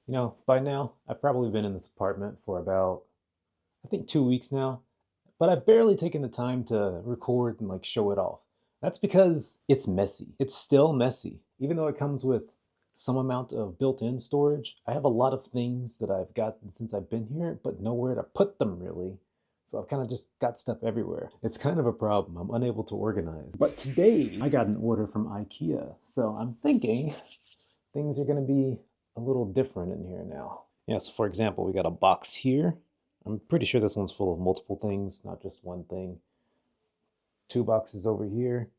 You know, by now, I've probably been in this apartment for about, I think, 2 weeks now, but I've barely taken the time to record and like show it off. That's because it's messy. It's still messy. Even though it comes with some amount of built-in storage, I have a lot of things that I've gotten since I've been here, but nowhere to put them really. So I've kind of just got stuff everywhere. It's kind of a problem. I'm unable to organize. But today, I got an order from IKEA. So I'm thinking things are going to be a little different in here now. Yeah, so for example, we got a box here. I'm pretty sure this one's full of multiple things, not just one thing. Two boxes over here.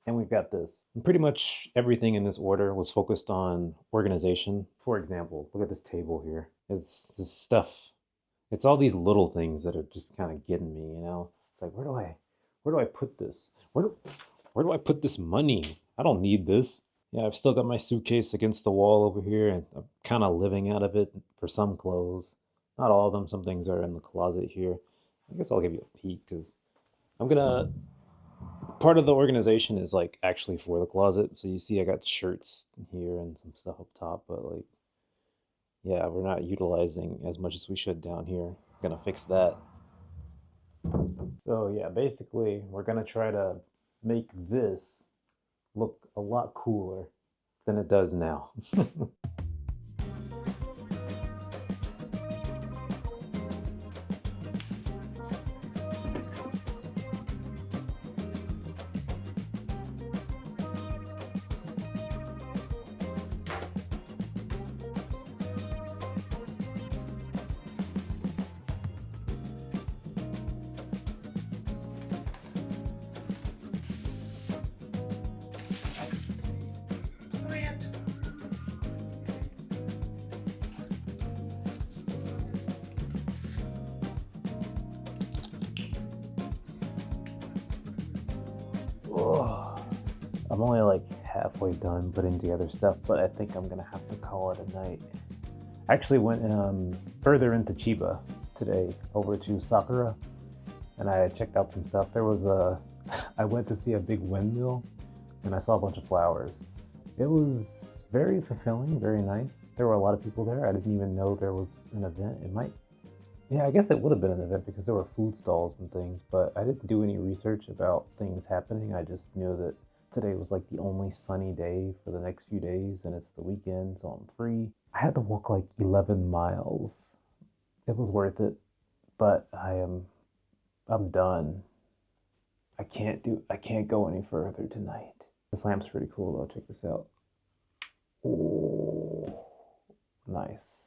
And we've got this. And pretty much everything in this order was focused on organization. For example, look at this table here. It's this stuff. It's all these little things that are just kind of getting me, you know? It's like, where do I put this? Where do I put this money? I don't need this. Yeah, I've still got my suitcase against the wall over here, and I'm kind of living out of it for some clothes. Not all of them. Some things are in the closet here. I guess I'll give you a peek because I'm gonna. Part of the organization is like actually for the closet. So you see, I got shirts here and some stuff up top, but like, yeah, we're not utilizing as much as we should down here. Gonna fix that. So yeah, basically, we're gonna try to make this look a lot cooler than it does now. Oh, I'm only like halfway done putting together stuff, but I think I'm gonna have to call it a night. I actually went further into Chiba today, over to Sakura, and I checked out some stuff. There was a, I went to see a big windmill, and I saw a bunch of flowers. It was very fulfilling, very nice. There were a lot of people there. I didn't even know there was an event. It might, yeah, I guess it would have been an event because there were food stalls and things, but I didn't do any research about things happening. I just knew that today was like the only sunny day for the next few days, and it's the weekend, so I'm free. I had to walk like 11 miles. It was worth it, but I'm done. I can't go any further tonight. This lamp's pretty cool though. Check this out. Oh, nice.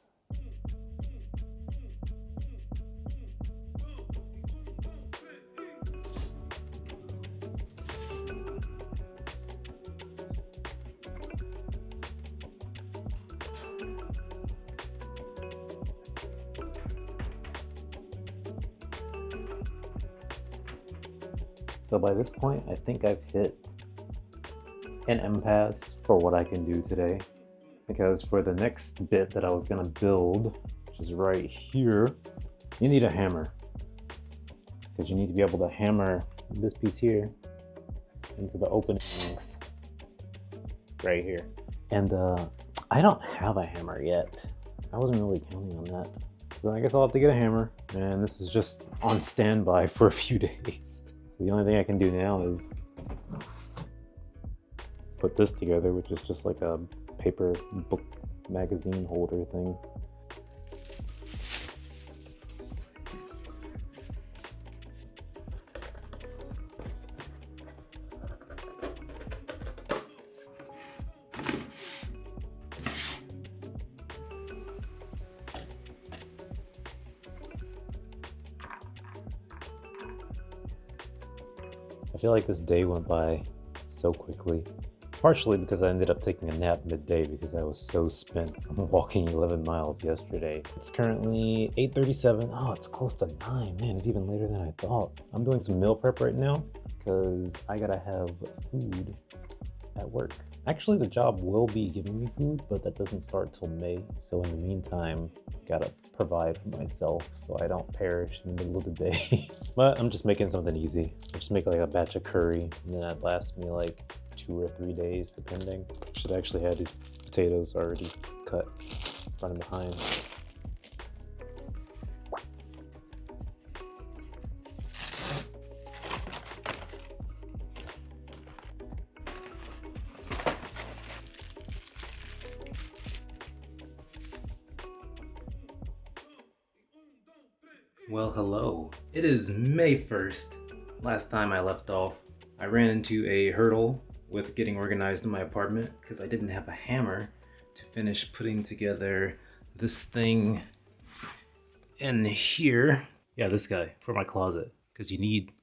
So by this point, I think I've hit an impasse for what I can do today. Because for the next bit that I was gonna build, which is right here, you need a hammer. Because you need to be able to hammer this piece here into the openings right here. And I don't have a hammer yet. I wasn't really counting on that. So I guess I'll have to get a hammer, and this is just on standby for a few days. So the only thing I can do now is put this together, which is just like a paper book magazine holder thing. I feel like this day went by so quickly. Partially because I ended up taking a nap midday because I was so spent from walking 11 miles yesterday. It's currently 8:37. Oh, it's close to 9. Man, it's even later than I thought. I'm doing some meal prep right now because I gotta have food at work. Actually, the job will be giving me food, but that doesn't start till May. So in the meantime, gotta provide for myself so I don't perish in the middle of the day. But I'm just making something easy. I just make like a batch of curry, and then that lasts me like 2 or 3 days, depending. Should actually have these potatoes already cut. front and behind. Well, hello. It is May 1st. Last time I left off, I ran into a hurdle with getting organized in my apartment because I didn't have a hammer to finish putting together this thing in here. Yeah, this guy for my closet, because you need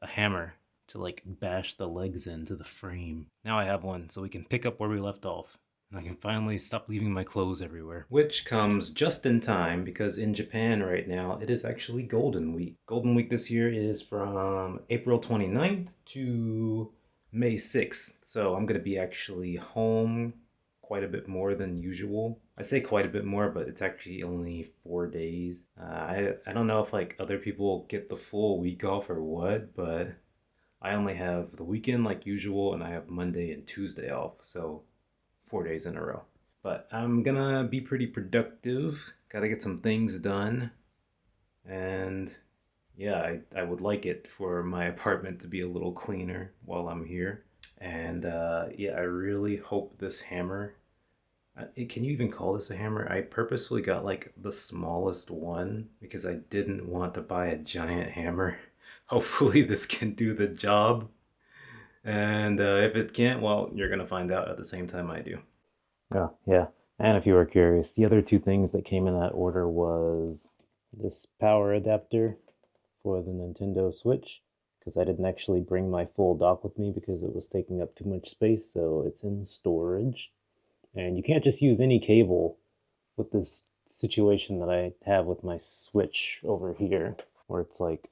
a hammer to like bash the legs into the frame. Now I have one so we can pick up where we left off. And I can finally stop leaving my clothes everywhere. Which comes just in time because in Japan right now, it is actually Golden Week. Golden Week this year is from April 29th to May 6th. So I'm gonna be actually home quite a bit more than usual. I say quite a bit more, but it's actually only 4 days. I don't know if like other people get the full week off or what, but I only have the weekend like usual and I have Monday and Tuesday off. So 4 days in a row. But I'm gonna be pretty productive. Gotta get some things done. And yeah, I would like it for my apartment to be a little cleaner while I'm here. And yeah, I really hope this hammer, can you even call this a hammer? I purposefully got like the smallest one because I didn't want to buy a giant hammer. Hopefully this can do the job. And if it can't, well, you're going to find out at the same time I do. Oh, yeah. And if you were curious, the other two things that came in that order was this power adapter for the Nintendo Switch, because I didn't actually bring my full dock with me because it was taking up too much space, so it's in storage. And you can't just use any cable with this situation that I have with my Switch over here, where it's like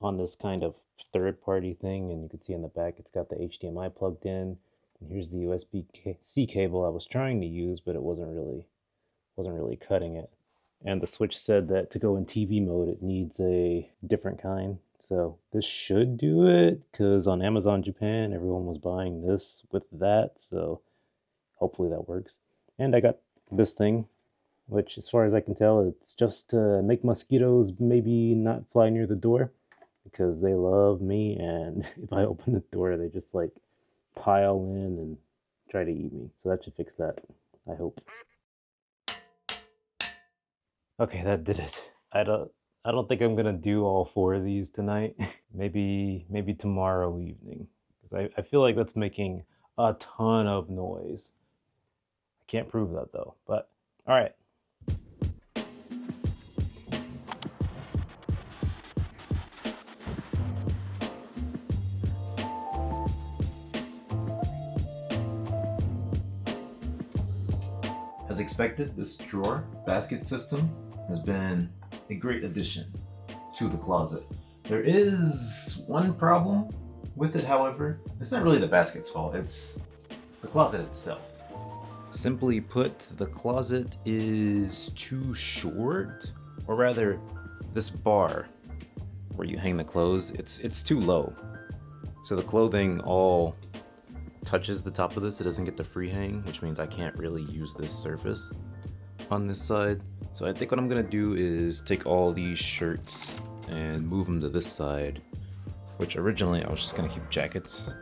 on this kind of third-party thing, and you can see in the back it's got the HDMI plugged in, and here's the USB-C cable I was trying to use, but it wasn't really cutting it. And the Switch said that to go in TV mode it needs a different kind, so this should do it, because on Amazon Japan everyone was buying this with that, so hopefully that works. And I got this thing, which as far as I can tell it's just to make mosquitoes maybe not fly near the door, because they love me, and if I open the door they just like pile in and try to eat me. So that should fix that, I hope. Okay, that did it. I don't think I'm gonna do all 4 of these tonight. maybe tomorrow evening, because I feel like that's making a ton of noise. I can't prove that though, but all right. As expected, this drawer basket system has been a great addition to the closet. There is one problem with it, however. It's not really the basket's fault, it's the closet itself. Simply put, the closet is too short, or rather, this bar where you hang the clothes, it's too low. So the clothing all touches the top of this, it doesn't get the free hang, which means I can't really use this surface on this side. So I think what I'm gonna do is take all these shirts and move them to this side, which originally I was just gonna keep jackets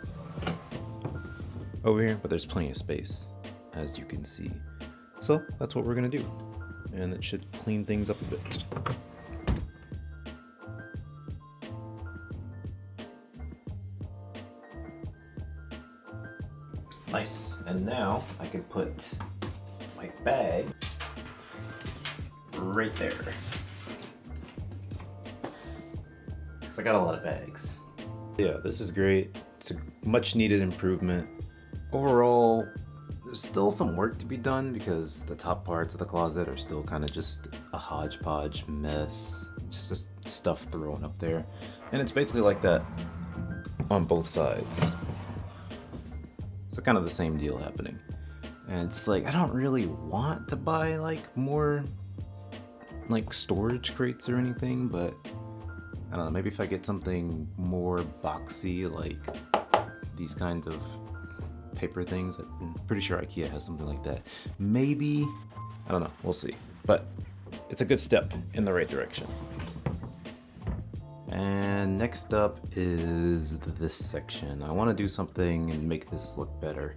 over here, but there's plenty of space, as you can see. So that's what we're gonna do, and it should clean things up a bit. Nice, and now I can put my bags right there. Because I got a lot of bags. Yeah, this is great. It's a much needed improvement. Overall, there's still some work to be done because the top parts of the closet are still kind of just a hodgepodge mess. Just stuff thrown up there. And it's basically like that on both sides. So kind of the same deal happening. And it's like, I don't really want to buy like more like storage crates or anything, but I don't know, maybe if I get something more boxy, like these kind of paper things. I'm pretty sure IKEA has something like that. Maybe, I don't know, we'll see. But it's a good step in the right direction. And next up is this section. I want to do something and make this look better.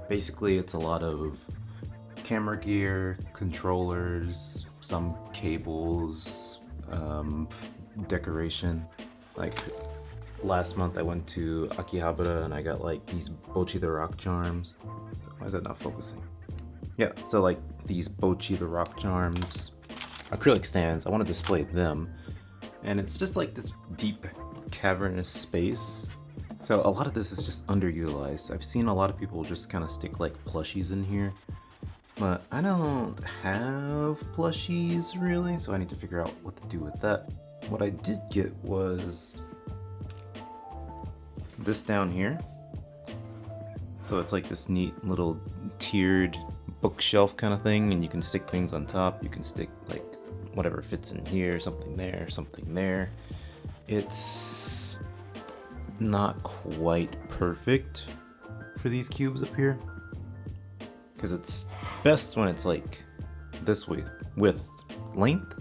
Basically, it's a lot of camera gear, controllers, some cables, decoration. Like last month I went to Akihabara and I got like these Bochi the Rock charms. So why is that not focusing? Yeah, so like these Bochi the Rock charms, acrylic stands, I want to display them. And it's just like this deep cavernous space. So a lot of this is just underutilized. I've seen a lot of people just kind of stick like plushies in here. But I don't have plushies really, so I need to figure out what to do with that. What I did get was this down here. So it's like this neat little tiered bookshelf kind of thing, and you can stick things on top. You can stick like whatever fits in here, something there, something there. It's not quite perfect for these cubes up here, because it's best when it's like this with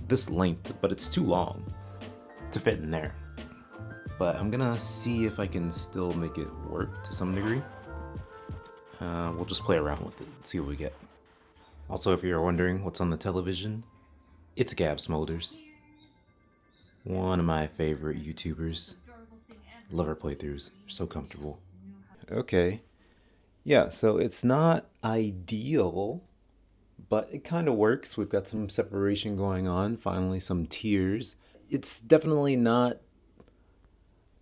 this length, but it's too long to fit in there. But I'm gonna see if I can still make it work to some degree. We'll just play around with it and see what we get. Also, if you're wondering what's on the television, it's Gab Smolders, one of my favorite YouTubers. Love her playthroughs, they're so comfortable. Okay, yeah, so it's not ideal, but it kind of works. We've got some separation going on, finally some tiers. It's definitely not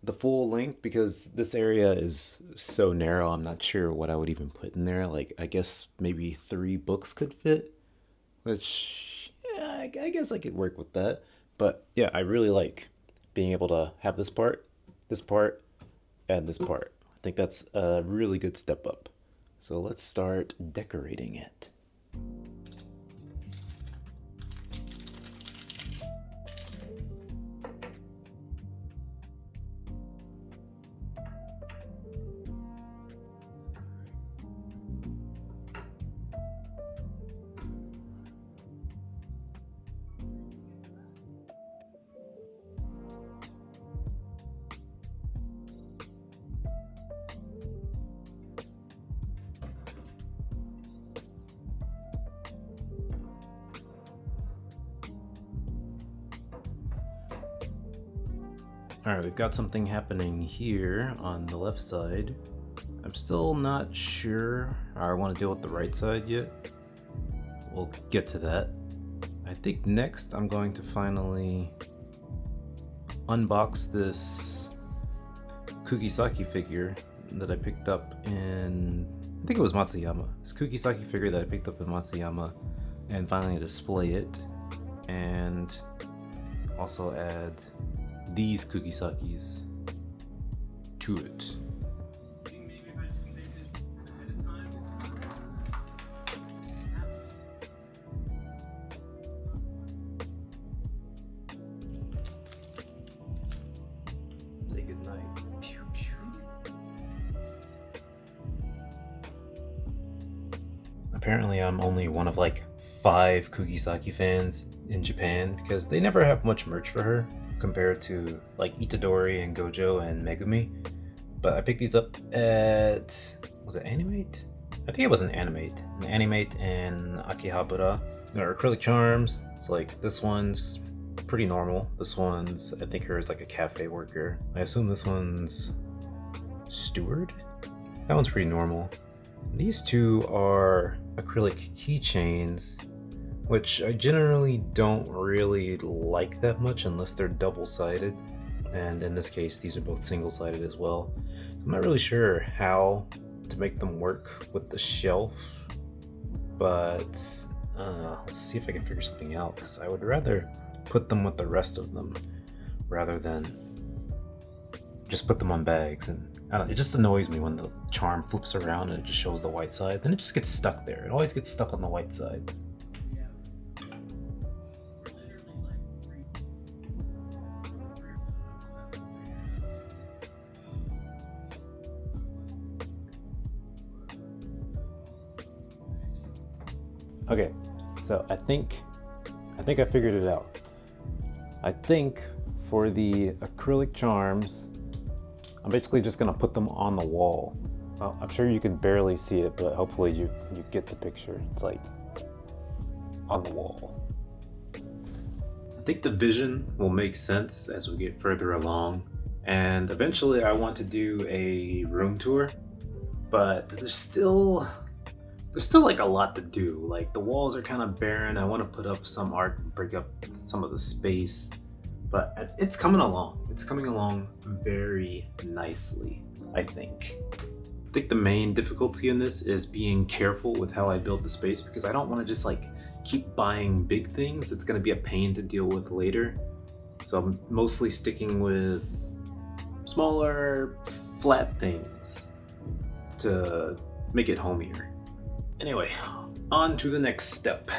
the full length because this area is so narrow. I'm not sure what I would even put in there. Like, I guess maybe 3 books could fit, which, yeah, I guess I could work with that. But yeah, I really like being able to have this part, and this part. I think that's a really good step up. So let's start decorating it. Alright, we've got something happening here on the left side. I'm still not sure how I want to deal with the right side yet. We'll get to that. I think next I'm going to finally unbox this Kugisaki figure that I picked up in, I think it was Matsuyama. This Kugisaki figure that I picked up in Matsuyama, and finally display it, and also add these Kugisakis to it. Say goodnight. Pew, pew. Apparently I'm only one of like 5 Kugisaki fans in Japan because they never have much merch for her compared to like Itadori and Gojo and Megumi. But I picked these up at, was it Animate? I think it was an Animate and Akihabara. They're acrylic charms. It's like this one's pretty normal. This one's, I think her is like a cafe worker. I assume this one's steward? That one's pretty normal. These two are acrylic keychains, which I generally don't really like that much unless they're double-sided, and in this case these are both single-sided as well. I'm not really sure how to make them work with the shelf, but let's see if I can figure something out, because I would rather put them with the rest of them rather than just put them on bags. And I don't know, it just annoys me when the charm flips around and it just shows the white side, then it just gets stuck there. It always gets stuck on the white side. Okay, so I think I figured it out. I think for the acrylic charms, I'm basically just gonna put them on the wall. Well, I'm sure you can barely see it, but hopefully you get the picture. It's like on the wall. I think the vision will make sense as we get further along. And eventually I want to do a room tour, but there's still like a lot to do. Like the walls are kind of barren. I want to put up some art and break up some of the space, but it's coming along. It's coming along very nicely, I think. I think the main difficulty in this is being careful with how I build the space, because I don't want to just like keep buying big things that's going to be a pain to deal with later. So I'm mostly sticking with smaller, flat things to make it homier. Anyway, on to the next step.